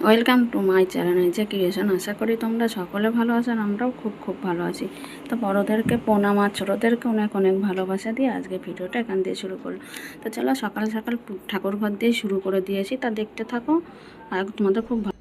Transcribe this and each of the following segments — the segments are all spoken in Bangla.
ওয়েলকাম টু মাই চ্যানেল নিজে ক্রিয়েশন। আশা করি তোমরা সকলে ভালো আছো, আর আমরাও খুব খুব ভালো আছি। তো বড়োদেরকে প্রণাম আর ছোটোদেরকে অনেক অনেক ভালোবাসা দিয়ে আজকে ভিডিওটা এখান দিয়ে শুরু করলো। তো চলো, সকাল সকাল ঠাকুর ঘর দিয়ে শুরু করে দিয়েছি, তা দেখতে থাকো আর তোমাদের খুব ভালো।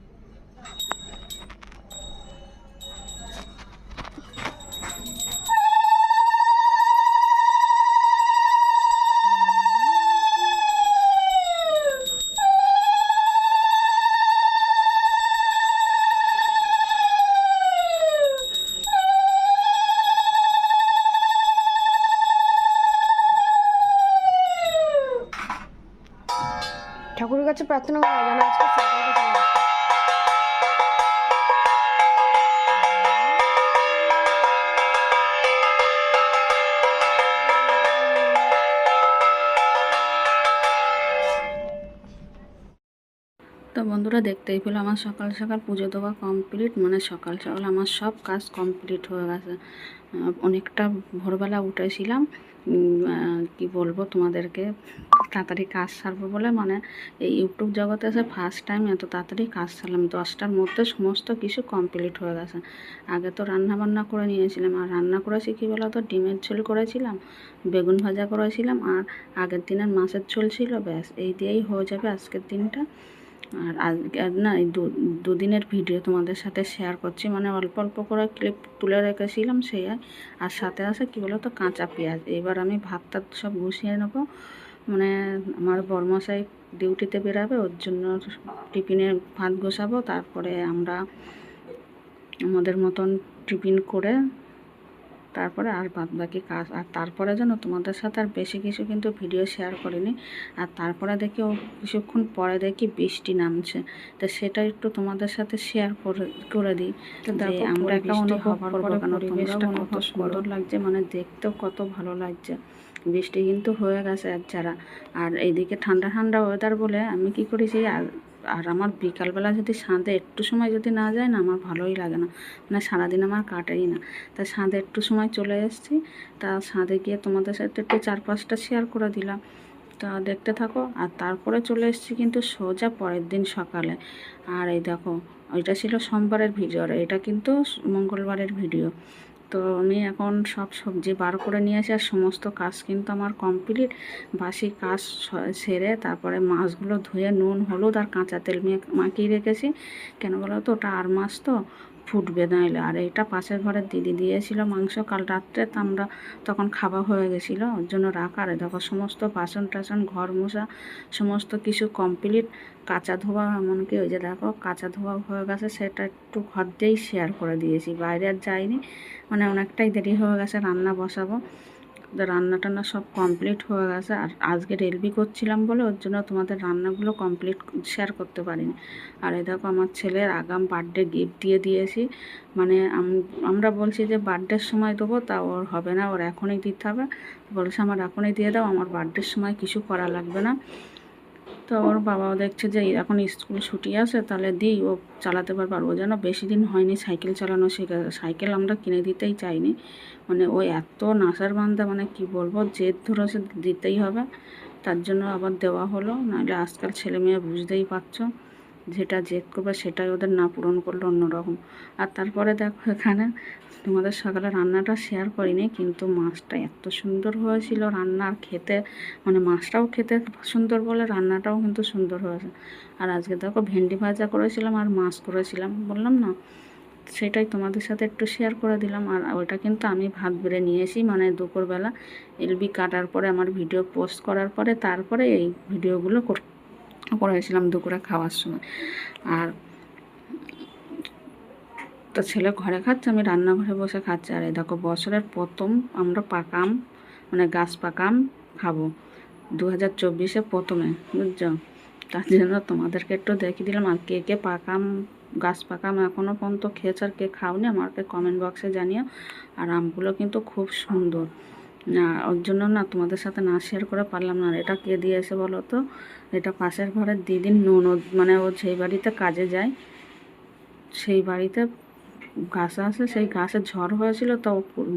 ঠাকুরের কাছে প্রার্থনা করা যেন আজকে সাইকেলটা চলে আসে। তো বন্ধুরা, দেখতেই পেলো আমার সকাল সকাল পুজো দেওয়া কমপ্লিট, মানে সকাল সকাল আমার সব কাজ কমপ্লিট হয়ে গেছে। অনেকটা ভোরবেলা উঠেছিলাম, কি বলবো তোমাদেরকে, তাড়াতাড়ি কাজ সারবো বলে, মানে এই ইউটিউব জগতে এসে ফার্স্ট টাইম এত তাড়াতাড়ি কাজ সারলাম। 10টার মধ্যে সমস্ত কিছু কমপ্লিট হয়ে গেছে। আগে তো রান্না বান্না করে নিয়েছিলাম, আর রান্না করেছি কী বলো তো, ডিমের ঝোল করেছিলাম, বেগুন ভাজা করেছিলাম, আর আগের দিনের মাছের ঝোল ছিল, ব্যাস এই দিয়েই হয়ে যাবে আজকের দিনটা। আর আজকে না, এই দুদিনের ভিডিও তোমাদের সাথে শেয়ার করছি, মানে অল্প অল্প করে ক্লিপ তুলে রেখেছিলাম সেই। আর সাথে আছে কী বলো তো, কাঁচা পেঁয়াজ। এবার আমি ভাতটা সব গুছিয়ে নেবো, মানে আমার বরমশাই ডিউটিতে বেরাবে, ওর জন্য টিফিনে ভাত গোছাবো, তারপরে আমরা আমাদের মতন টিফিন করে তারপরে আর বাদ বাকি কাজ। আর তারপরে যেন তোমাদের সাথে আর বেশি কিছু কিন্তু ভিডিও শেয়ার করিনি। আর তারপরে দেখি ও কিছুক্ষণ পরে দেখি বৃষ্টি নামছে, তো সেটা একটু তোমাদের সাথে শেয়ার করে দিই, যে আমরা একটা অনুভব করবো, কেন পরিবেশটা কত সুন্দর লাগছে, মানে দেখতেও কত ভালো লাগছে। বৃষ্টি কিন্তু হয়ে গেছে এক যারা। আর এইদিকে ঠান্ডা ঠান্ডা ওয়েদার বলে আমি কি করেছি, আর আমার বিকালবেলা যদি ছাদে একটু সময় যদি না যায় না, আমার ভালোই লাগে না, মানে সারাদিন আমার কাটেই না। তা ছাদে একটু সময় চলে এসেছি, তা ছাদে গিয়ে তোমাদের সাথে একটু 4-5টা শেয়ার করে দিলাম, তা দেখতে থাকো। আর তারপরে চলে এসেছি কিন্তু সোজা পরের দিন সকালে। আর এই দেখো, ওইটা ছিল সোমবারের ভিডিও, আর এটা কিন্তু মঙ্গলবারের ভিডিও। তো আমি এখন সব সবজি বার করে নিয়ে আসি, আর সমস্ত কাজ কিন্তু আমার কমপ্লিট। বাসি কাজ সেরে তারপরে মাছগুলো ধুয়ে নুন হলুদ আর কাঁচা তেল মাখিয়ে রেখেছি। কেন বলো তো, ওটা আর মাছ তো ফুটবে নাইলে। আর এটা পাশের ঘরের দিদি দিয়েছিল মাংস কাল রাত্রে, তো আমরা তখন খাওয়া হয়ে গেছিলো, ওর জন্য রাখা। আর দেখো সমস্ত বাসন টাসন ঘর মোছা সমস্ত কিছু কমপ্লিট। কাঁচা ধোয়া, এমনকি ওই যে দেখো কাঁচা ধোয়া হয়ে গেছে, সেটা একটু ঘর দিয়েই শেয়ার করে দিয়েছি, বাইরে আর যাইনি, মানে অনেকটাই দেরি হয়ে গেছে রান্না বসাবো। তো রান্না টান্না সব কমপ্লিট হয়ে গেছে। আর আজকে রেলবি করছিলাম বলে ওর জন্য তোমাদের রান্নাগুলো কমপ্লিট শেয়ার করতে পারিনি। আর এই দেখো আমার ছেলের আগাম বার্থডে গিফট দিয়ে দিয়েছি, মানে আমরা বলছি যে বার্থডের সময় দেবো, তা ওর হবে না, ওর এখনই দিতে হবে। বলছে আমার এখনই দিয়ে দাও, আমার বার্থডের সময় কিছু করা লাগবে না। তো ওর বাবাও দেখছে যে এখন স্কুল ছুটি আছে, তাহলে দিই, ও চালাতে পারবে। আর ও যেন বেশি দিন হয়নি সাইকেল চালানো শেখা, সাইকেল আমরা কিনে দিতেই চাইনি, মানে ও এত নাসার বান্দা, মানে কি বলবো, জেদ ধরেছে দিতেই হবে, তার জন্য আবার দেওয়া হলো। নাহলে আজকাল ছেলে মেয়ে বুঝতেই পারছো, যেটা জেদ করবে সেটাই ওদের না পূরণ করলে অন্যরকম। আর তারপরে দেখো এখানে তোমাদের সকালে রান্নাটা শেয়ার করিনি, কিন্তু মাছটা এত সুন্দর হয়েছিল রান্না, আর খেতে, মানে মাছটাও খেতে সুন্দর বলে রান্নাটাও কিন্তু সুন্দর হয়েছে। আর আজকে দেখো ভেন্ডি ভাজা করেছিলাম আর মাছ করেছিলাম, বললাম না, সেটাই তোমাদের সাথে একটু শেয়ার করে দিলাম। আর ওইটা কিন্তু আমি ভাত বেড়ে নিয়েছি, মানে দুপুরবেলা এলবি কাটার পরে আমার ভিডিও পোস্ট করার পরে তারপরে এই ভিডিওগুলো করেছিলাম দুপুরে খাওয়ার সময়। আর তো ছেলে ঘরে খাচ্ছে, আমি রান্নাঘরে বসে খাচ্ছি। আর এই দেখো বছরের প্রথম আমরা পাকাম, মানে গাছ পাকাম খাবো 2024-এ প্রথমে, বুঝছো। তার জন্য তোমাদেরকে একটু দেখিয়ে দিলাম। আর কে কে পাকাম, গাছ পাকাম এখনও পর্যন্ত খেয়েছে আর কে খাওনি, আমাকে কমেন্ট বক্সে জানিও। আর আমগুলো কিন্তু খুব সুন্দর, না ওর জন্য না তোমাদের সাথে না শেয়ার করে পারলাম না। আর এটা কে দিয়েছে বলো তো, এটা পাশের ঘরের দিদির ননদ, মানে ও যেই বাড়িতে কাজে যায় সেই বাড়িতে গাছ আছে, সেই গাছের ঝড় হয়েছিল, তো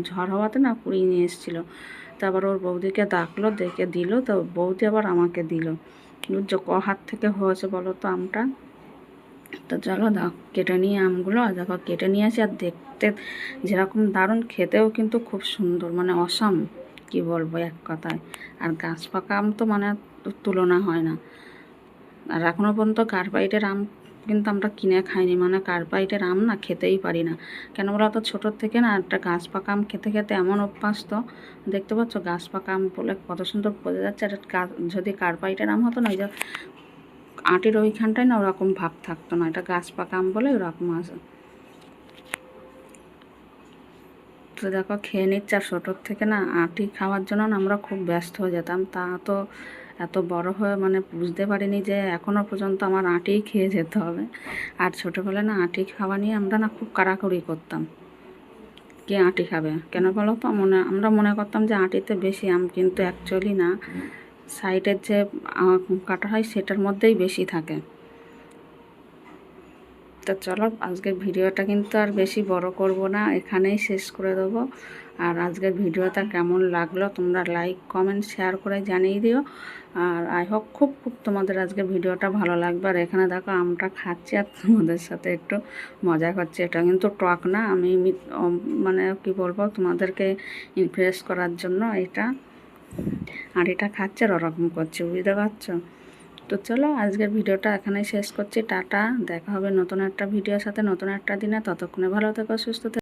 ঝড় হওয়াতে না কুড়িয়ে নিয়ে এসেছিলো। তারপর ওর বৌদিকে ডাকলো, ডেকে দিল, তো বৌদি আবার আমাকে দিল। বুঝছো ক হাত থেকে হয়েছে বলো তো আমটা। তো চলো দাও কেটে নিয়ে আমগুলো, আর দেখো কেটে নিয়ে আসি, আর দেখতে যেরকম দারুণ, খেতেও কিন্তু খুব সুন্দর, মানে অসাম, কি বলবো এক কথায়। আর গাছ পাকা আম তো মানে তুলনা হয় না। আর এখনও পর্যন্ত কার্বাইডের আম কিন্তু আমরা কিনে খাইনি, মানে কার্বাইডের আম না খেতেই পারি না। কেন বলো তো, ছোটোর থেকে না একটা গাছ পাকা আম খেতে খেতে এমন অভ্যাস, তো দেখতে পাচ্ছ গাছ পাকা আম বলে কত সুন্দর বোঝা যাচ্ছে। আর যদি কার্বাইডের আম হতো না, ওই যে আটির ওইখানটায় না ওরকম ভাব থাকতো না, এটা গাছ পাকা আম বলে ওরকম আছে। তো দেখো খেয়ে নিচ্ছে। আর ছোটোর থেকে না আটি খাওয়ার জন্য না আমরা খুব ব্যস্ত হয়ে যেতাম, তা তো এত বড় হয়ে মানে বুঝতে পারিনি যে এখনও পর্যন্ত আমার আটিই খেয়ে যেতে হবে। আর ছোটোবেলায় না আটি খাওয়া নিয়ে আমরা না খুব কাড়াকাড়ি করতাম, কে আটি খাবে। কেন বলো তো, আমরা মনে করতাম যে আটিতে বেশি আম, কিন্তু অ্যাকচুয়ালি না, সাইডের যে কাটা হয় সেটার মধ্যেই বেশি থাকে। তো চলো আজকের ভিডিওটা কিন্তু আর বেশি বড় করব না, এখানেই শেষ করে দেবো। আর আজকের ভিডিওটা কেমন লাগলো তোমরা লাইক কমেন্ট শেয়ার করে জানিয়ে দিও। আর আই হোপ খুব খুব তোমাদের আজকের ভিডিওটা ভালো লাগবে। আর এখানে দেখো আমটা খাচ্ছি আর তোমাদের সাথে একটু মজা করছি। এটা কিন্তু টক না, আমি মানে কি বলবো তোমাদেরকে ইমপ্রেস করার জন্য এটা আর এটা খাচ্ছে আর ওরকম করছে, বুঝতে পারছো। তো চলো আজকের ভিডিওটা এখানেই শেষ করছি। টাটা, দেখা হবে নতুন একটা ভিডিওর সাথে নতুন একটা দিনে। ততক্ষণে ভালো থেকো, সুস্থ থেকো।